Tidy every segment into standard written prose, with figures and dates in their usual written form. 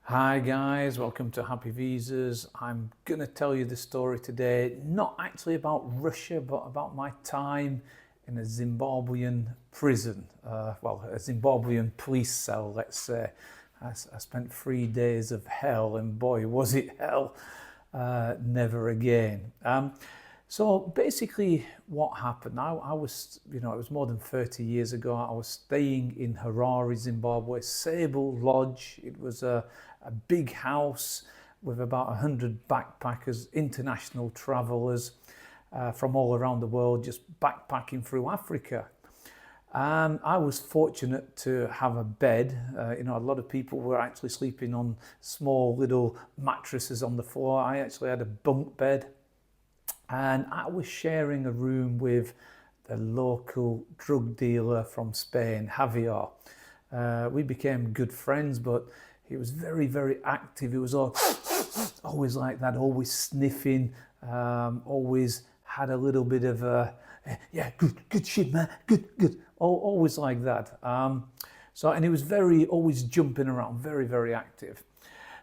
Hi guys, welcome to Happy Visas. I'm going to tell you the story today, not actually about Russia, but about my time in a Zimbabwean prison. A Zimbabwean police cell, let's say. I spent 3 days of hell, and boy, was it hell. Never again. So basically, what happened? I was, it was more than 30 years ago. I was staying in Harare, Zimbabwe, Sable Lodge. It was a big house with about 100 backpackers, international travelers from all around the world, just backpacking through Africa. And I was fortunate to have a bed. A lot of people were actually sleeping on small little mattresses on the floor. I actually had a bunk bed, and I was sharing a room with the local drug dealer from Spain, Javier. We became good friends, but he was very, very active. He was always like that, always sniffing, always had a little bit of a, yeah, good shit, man, good, always like that. And he was always jumping around, very, very active.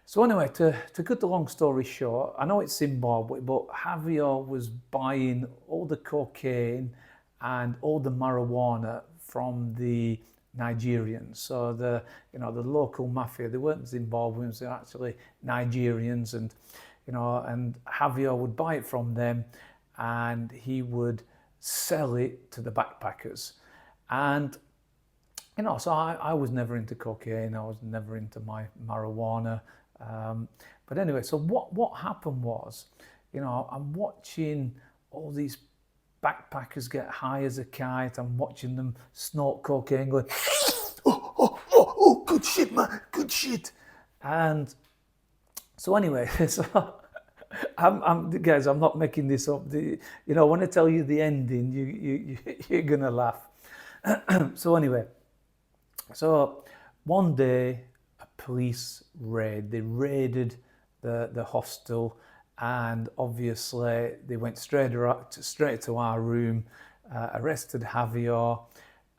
So anyway, to cut the long story short, I know it's Zimbabwe, but Javier was buying all the cocaine and all the marijuana from the Nigerians. So the local mafia, they weren't Zimbabweans, they're actually Nigerians, and Javier would buy it from them, and he would sell it to the backpackers. And so I was never into cocaine, I was never into my marijuana. But anyway, so what happened was, I'm watching all these backpackers get high as a kite. I'm watching them snort cocaine, going, oh, good shit, man, good shit. And so anyway, so guys, I'm not making this up. When I tell you the ending, you're gonna laugh. So anyway, so one day a police raid. They raided the hostel, and obviously they went straight to our room, arrested Javier,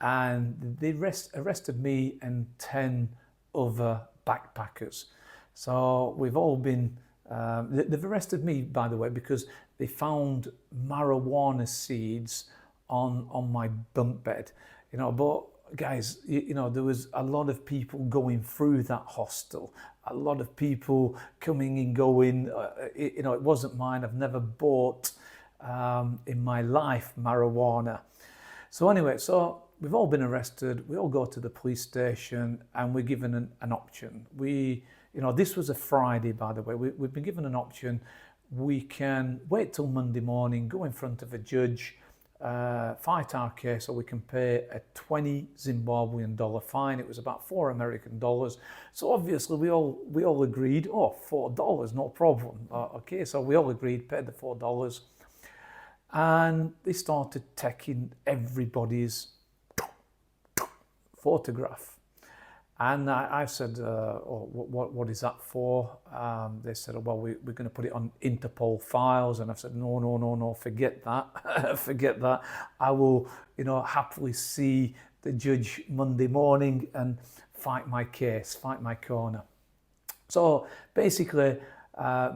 and they arrested me and 10 other backpackers. So we've all been. They've arrested me, by the way, because they found marijuana seeds on my bunk bed. But guys, there was a lot of people going through that hostel, a lot of people coming and going. It wasn't mine. I've never bought in my life marijuana. So anyway, so we've all been arrested. We all go to the police station, and we're given an option. This was a Friday, by the way. We've been given an option. We can wait till Monday morning, go in front of a judge, fight our case, or we can pay a 20 Zimbabwean dollar fine. It was about $4 American. So obviously we all agreed, $4, no problem. Okay, so we all agreed, paid the $4, and they started taking everybody's photograph. And I said, what is that for? They said, well, we're going to put it on Interpol files. And I said, no, forget that. Forget that. I will, happily see the judge Monday morning and fight my case, fight my corner. So basically,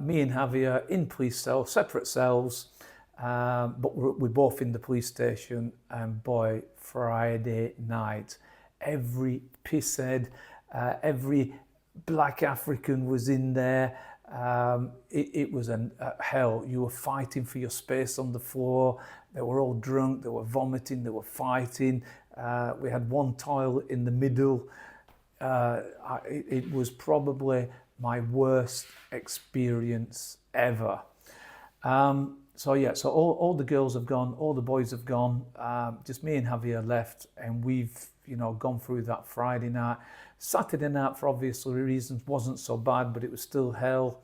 me and Javier in police cells, separate cells, but we're both in the police station. And boy, Friday night, every pisshead, every black African was in there. It was a hell. You were fighting for your space on the floor. They were all drunk, they were vomiting, they were fighting. We had one toilet in the middle. It was probably my worst experience ever. So all the girls have gone, all the boys have gone, just me and Javier left, and we've gone through that Friday night. Saturday night, for obvious reasons, wasn't so bad, but it was still hell.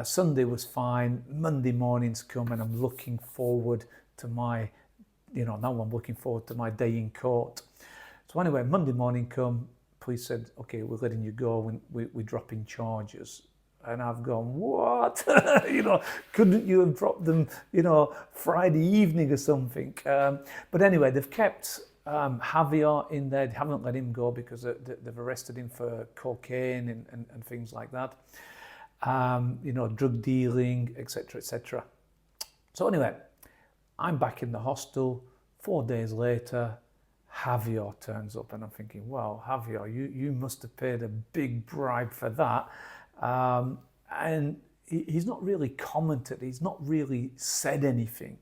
Sunday was fine. Monday morning's come, and I'm looking forward to my, now I'm looking forward to my day in court. So anyway, Monday morning come, police said, okay, we're letting you go, and we're dropping charges. And I've gone, what? Couldn't you have dropped them, Friday evening or something? But anyway, they've kept Javier in there. They haven't let him go because they've arrested him for cocaine and things like that. You know, drug dealing, etc., etc. So anyway, I'm back in the hostel. 4 days later, Javier turns up, and I'm thinking, wow, Javier, you must have paid a big bribe for that. And he's not really commented, he's not really said anything.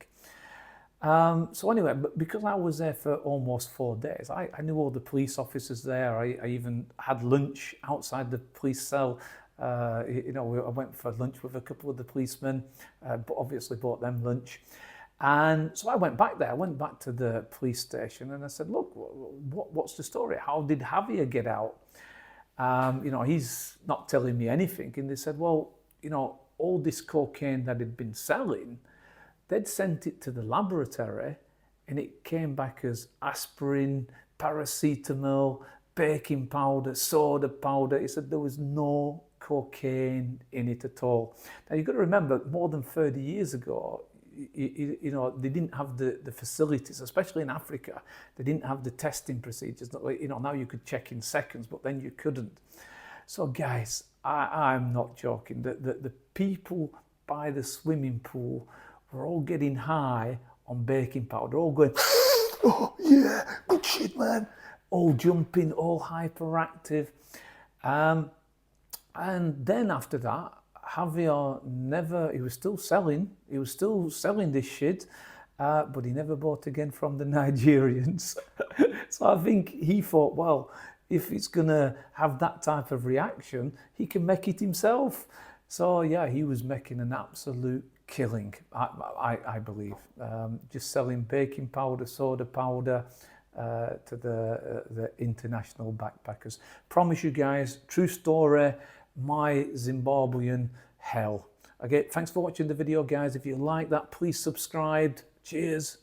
So anyway, but because I was there for almost 4 days, I knew all the police officers there. I even had lunch outside the police cell. You know, I went for lunch with a couple of the policemen, but obviously bought them lunch. And so I went back there. I went back to the police station and I said, look, what's the story? How did Javier get out? You know, he's not telling me anything. And they said, well, you know, all this cocaine that he'd been selling, they'd sent it to the laboratory and it came back as aspirin, paracetamol, baking powder, soda powder. He said there was no cocaine in it at all. Now you've got to remember, more than 30 years ago, you know, they didn't have the facilities, especially in Africa. They didn't have the testing procedures. You know, now you could check in seconds, but then you couldn't. So guys, I'm not joking. The people by the swimming pool were all getting high on baking powder, all going, oh yeah, good shit, man. All jumping, all hyperactive. And then after that, Javier he was still selling this shit, but he never bought again from the Nigerians. So I think he thought, well, if it's gonna have that type of reaction, he can make it himself. So yeah, he was making an absolute killing, I believe, just selling baking powder, soda powder, to the international backpackers. Promise you guys, true story, my Zimbabwean hell. Okay, thanks for watching the video, guys. If you like that, please subscribe. Cheers.